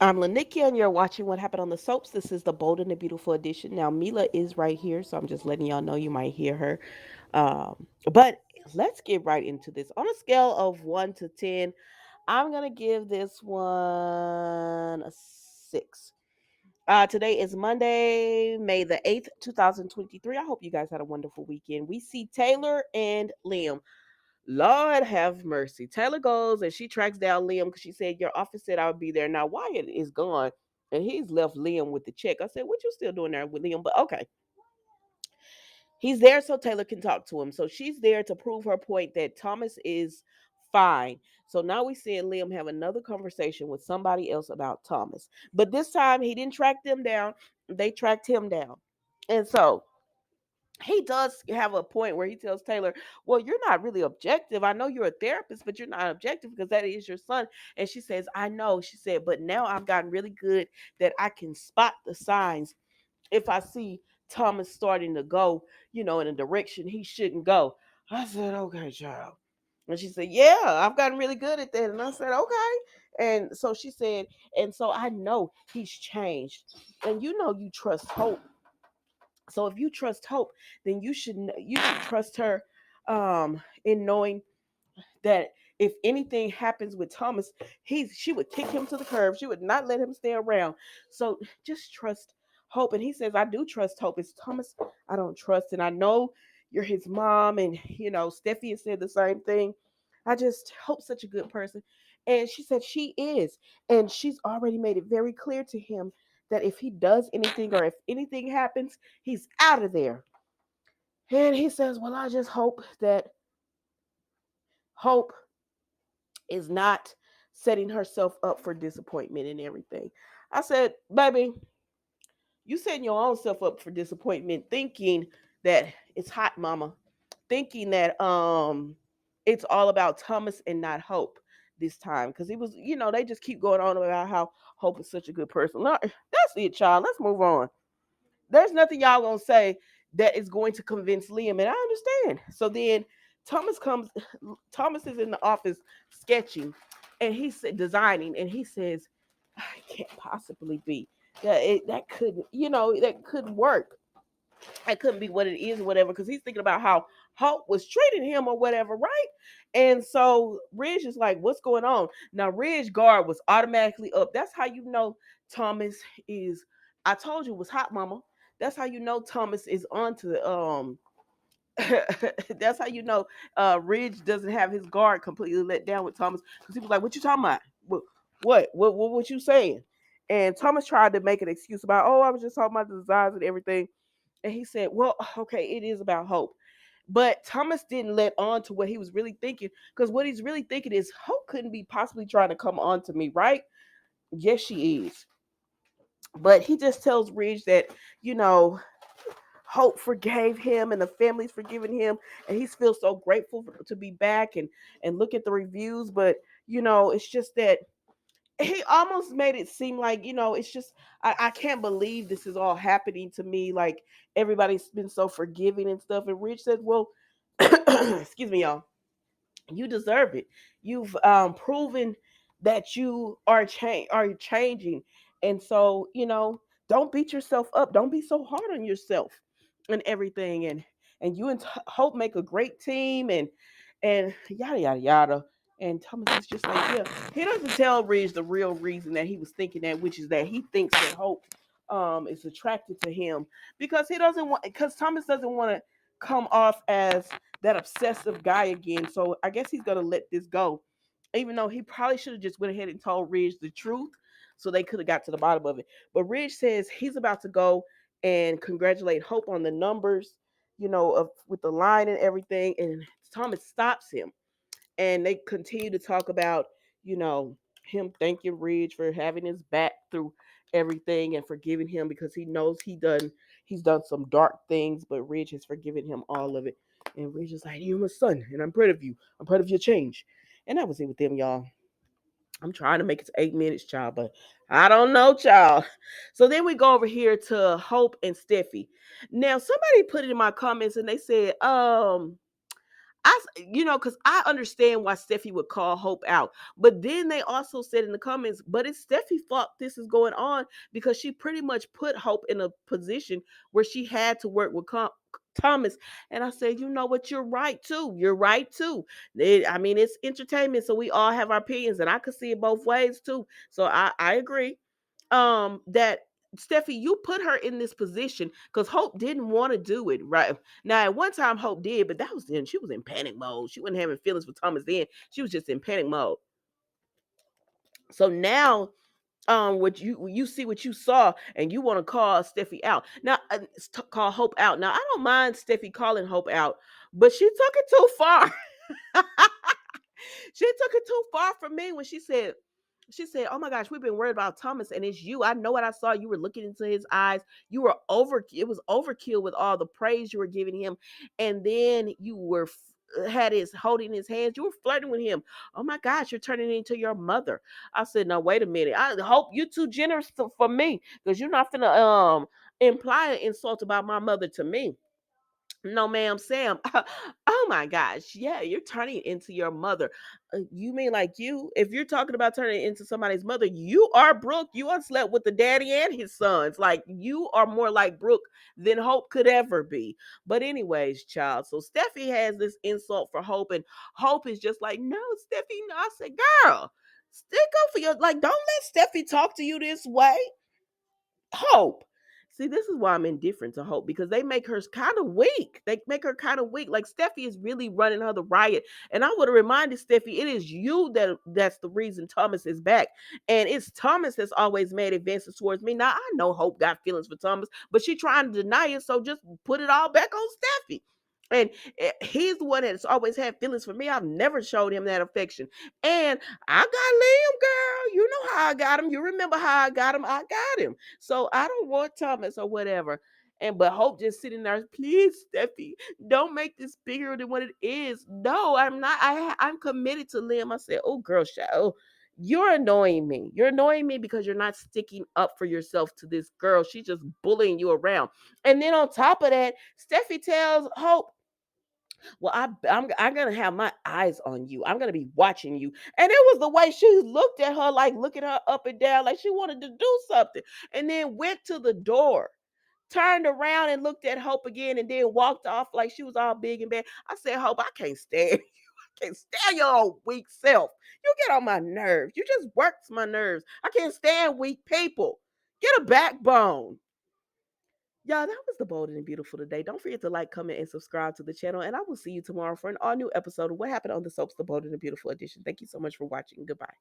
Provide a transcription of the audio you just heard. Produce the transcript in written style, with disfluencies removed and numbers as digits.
I'm Lanikia, and you're watching What Happened on the Soaps. This is the Bold and the Beautiful edition. Now, Mila is right here, so I'm just letting y'all know you might hear her. But let's get right into this. On a scale of 1 to 10, I'm going to give this one a 6. Today is Monday, May the 8th, 2023. I hope you guys had a wonderful weekend. We see Taylor and Liam. Lord have mercy. Taylor goes and she tracks down Liam because she said, your office said I would be there. Now, Wyatt is gone and he's left Liam with the check. I said, what you still doing there with Liam? But okay. He's there so Taylor can talk to him. So she's there to prove her point that Thomas is fine. So now we see Liam have another conversation with somebody else about Thomas. But this time he didn't track them down, they tracked him down. And so he does have a point where he tells Taylor, well, you're not really objective. I know you're a therapist, but you're not objective because that is your son. And she says, I know. She said, but now I've gotten really good that I can spot the signs if I see Thomas starting to go, in a direction he shouldn't go. I said, okay, child. And she said, yeah, I've gotten really good at that. And I said, okay. And so she said, and so I know he's changed. And you trust Hope. So if you trust Hope, then you should trust her in knowing that if anything happens with Thomas, she would kick him to the curb. She would not let him stay around. So just trust Hope. And he says, I do trust Hope. It's Thomas I don't trust. And I know you're his mom. And Steffi has said the same thing. I just hope such a good person. And she said she is. And she's already made it very clear to him that if he does anything or if anything happens, he's out of there. And he says, well, I just hope that Hope is not setting herself up for disappointment and everything. I said, baby, you setting your own self up for disappointment thinking that it's hot mama, thinking that it's all about Thomas and not Hope this time. Because he was, they just keep going on about how Hope is such a good person. No, that's it, child. Let's move on. There's nothing y'all gonna say that is going to convince Liam, and I understand. So then Thomas comes. Thomas is in the office sketching, and he's designing, and he says, "I can't possibly be that couldn't, that couldn't work. That couldn't be what it is, or whatever." Because he's thinking about how Hope was treating him, or whatever, right? And so Ridge is like, "What's going on?" Now Ridge guard was automatically up. That's how you know Thomas is. I told you it was hot, mama. That's how you know Thomas is onto that's how you know Ridge doesn't have his guard completely let down with Thomas because he was like, "What you talking about? What you saying?" And Thomas tried to make an excuse about, "Oh, I was just talking about the designs and everything." And he said, "Well, okay, it is about Hope." But Thomas didn't let on to what he was really thinking because what he's really thinking is Hope couldn't be possibly trying to come on to me, right? Yes, she is. But he just tells Ridge that, you know, Hope forgave him and the family's forgiven him and he feels so grateful to be back and look at the reviews. But it's just that he almost made it seem like it's just I can't believe this is all happening to me, like everybody's been so forgiving and stuff. And Rich said, well, excuse me, y'all, you deserve it. You've proven that you are changing. And so don't beat yourself up, don't be so hard on yourself and everything. And you and Hope make a great team, and yada yada yada. And Thomas is just like, yeah, he doesn't tell Ridge the real reason that he was thinking that, which is that he thinks that Hope is attracted to him because Thomas doesn't want to come off as that obsessive guy again. So I guess he's gonna let this go, even though he probably should have just went ahead and told Ridge the truth, so they could have got to the bottom of it. But Ridge says he's about to go and congratulate Hope on the numbers, with the line and everything, and Thomas stops him, and they continue to talk about, you know, him thanking Ridge for having his back through everything and forgiving him because he knows he's done some dark things, but Ridge has forgiven him all of it. And Ridge is like, "You're my son, and I'm proud of you. I'm proud of your change." And that was it with them, y'all. I'm trying to make it to 8 minutes, child, but I don't know, child. So then we go over here to Hope and Steffi. Now, somebody put it in my comments and they said, Because I understand why Steffi would call Hope out. But then they also said in the comments, but it's Steffi's fault this is going on because she pretty much put Hope in a position where she had to work with Thomas. And I said, you know what? You're right too. You're right too. I mean, it's entertainment, so we all have our opinions, and I could see it both ways too. So I agree. That Steffi, you put her in this position because Hope didn't want to do it, right? Now, at one time, Hope did, but that was then she was in panic mode. She wasn't having feelings for Thomas then. She was just in panic mode. So now, what you see what you saw, and you want to call Steffi out now, call Hope out. Now, I don't mind Steffi calling Hope out, but she took it too far. She took it too far for me when she said, "Oh my gosh, we've been worried about Thomas, and it's you. I know what I saw. You were looking into his eyes. You were over. It was overkill with all the praise you were giving him, and then you were had his holding his hands. You were flirting with him. Oh my gosh, you're turning into your mother." I said, "No, wait a minute. I hope you're too generous for me because you're not gonna imply an insult about my mother to me." No, ma'am, Sam. Oh my gosh. Yeah, you're turning into your mother. You mean like you? If you're talking about turning into somebody's mother, you are Brooke. You unslept with the daddy and his sons. Like you are more like Brooke than Hope could ever be. But anyways, child. So Steffi has this insult for Hope, and Hope is just like, no, Steffi, no. I said, girl, stick up for your like. Don't let Steffi talk to you this way. Hope. See, this is why I'm indifferent to Hope because they make her kind of weak. They make her kind of weak. Like Steffi is really running her the riot. And I would have reminded Steffi, it is you that's the reason Thomas is back. And it's Thomas that's always made advances towards me. Now I know Hope got feelings for Thomas, but she trying to deny it. So just put it all back on Steffi. And he's the one that's always had feelings for me. I've never showed him that affection. And I got Liam, girl. You know how I got him. You remember how I got him. I got him. So I don't want Thomas or whatever. And but Hope just sitting there, please, Steffi, don't make this bigger than what it is. No, I'm not. I'm committed to Liam. I said, oh, girl, oh, you're annoying me. You're annoying me because you're not sticking up for yourself to this girl. She's just bullying you around. And then on top of that, Steffi tells Hope, well, I'm gonna have my eyes on you. I'm gonna be watching you. And it was the way she looked at her, like looking her up and down, like she wanted to do something. And then went to the door, turned around and looked at Hope again, and then walked off like she was all big and bad. I said, Hope, I can't stand you. I can't stand your old weak self. You get on my nerves. You just works my nerves. I can't stand weak people. Get a backbone. Y'all, that was the Bold and Beautiful today. Don't forget to like, comment, and subscribe to the channel. And I will see you tomorrow for an all new episode of What Happened on the Soaps, the Bold and the Beautiful edition. Thank you so much for watching. Goodbye.